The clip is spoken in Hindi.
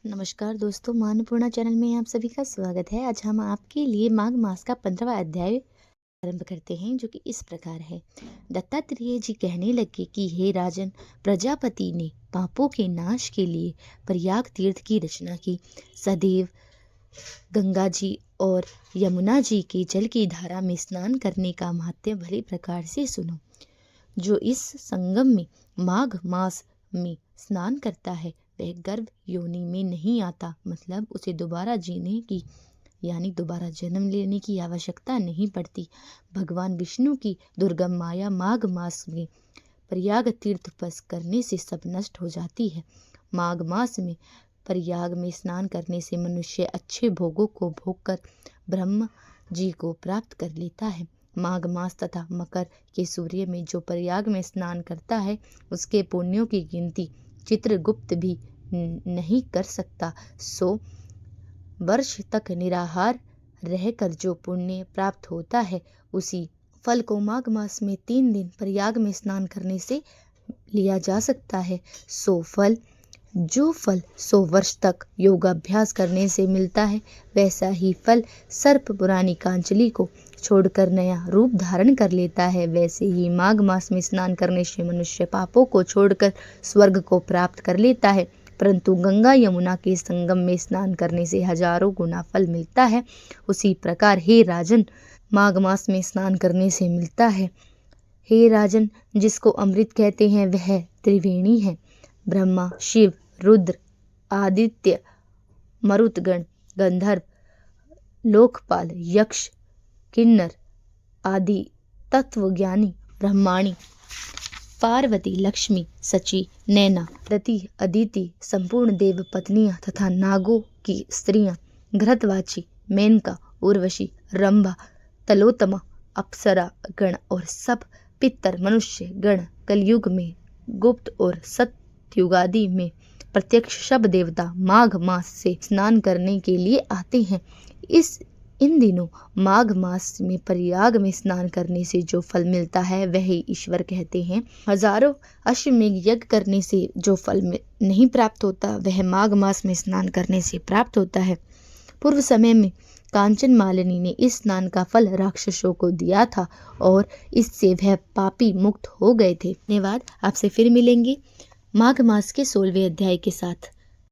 नमस्कार दोस्तों, मान्यपूर्णा चैनल में आप सभी का स्वागत है। आज हम आपके लिए माघ मास का 15वां अध्याय आरंभ करते हैं, जो कि इस प्रकार है। दत्तात्रेय जी कहने लगे कि हे राजन, प्रजापति ने पापों के नाश के लिए प्रयाग तीर्थ की रचना की। सदैव गंगा जी और यमुना जी के जल की धारा में स्नान करने का महत्व भली प्रकार से सुनो। जो इस संगम में माघ मास में स्नान करता है वह गर्भ योनि में नहीं आता, मतलब उसे दोबारा जीने की यानी दोबारा जन्म लेने की आवश्यकता नहीं पड़ती। भगवान विष्णु की दुर्गम माया माघ मास में प्रयाग तीर्थ स्पर्श करने से सब नष्ट हो जाती है। माघ मास में प्रयाग में स्नान करने से मनुष्य अच्छे भोगों को भोगकर ब्रह्म जी को प्राप्त कर लेता है। माघ मास तथा मकर के सूर्य में जो प्रयाग में स्नान करता है उसके पुण्यों की गिनती चित्रगुप्त भी नहीं कर सकता। 100 वर्ष तक निराहार रहकर जो पुण्य प्राप्त होता है उसी फल को माघ मास में 3 दिन प्रयाग में स्नान करने से लिया जा सकता है। जो फल 100 वर्ष तक योगाभ्यास करने से मिलता है, वैसा ही फल सर्प पुरानी कांचली को छोड़कर नया रूप धारण कर लेता है। वैसे ही माघ मास में स्नान करने से मनुष्य पापों को छोड़कर स्वर्ग को प्राप्त कर लेता है, परंतु गंगा यमुना के संगम में स्नान करने से हजारों गुना फल मिलता है। उसी प्रकार हे राजन, माघ मास में स्नान करने से मिलता है। हे राजन, जिसको अमृत कहते हैं वह त्रिवेणी है। ब्रह्मा, शिव, रुद्र, आदित्य, मरुतगण, गंधर्व, लोकपाल, यक्ष, किन्नर आदि तत्वज्ञानी ब्रह्माणी, पार्वती, लक्ष्मी, सची, नैना, रति, अदिति, संपूर्ण देव पत्नियां तथा नागों की स्त्रियां, घृतवाची, मेनका, उर्वशी, रंभा, तलोत्तमा, अप्सरा गण और सब पितर मनुष्य गण कलयुग में गुप्त और सतयुगादि में प्रत्यक्ष सब देवता माघ मास से स्नान करने के लिए आते हैं। इन दिनों माघ मास में प्रयाग में स्नान करने से जो फल मिलता है वह ही ईश्वर कहते हैं। हजारों अश्वमेध यज्ञ करने से जो फल नहीं प्राप्त होता वह माघ मास में स्नान करने से प्राप्त होता है। पूर्व समय में कांचन मालिनी ने इस स्नान का फल राक्षसों को दिया था और इससे वह पापी मुक्त हो गए थे। धन्यवाद। आपसे फिर मिलेंगे माघ मास के 16वें अध्याय के साथ।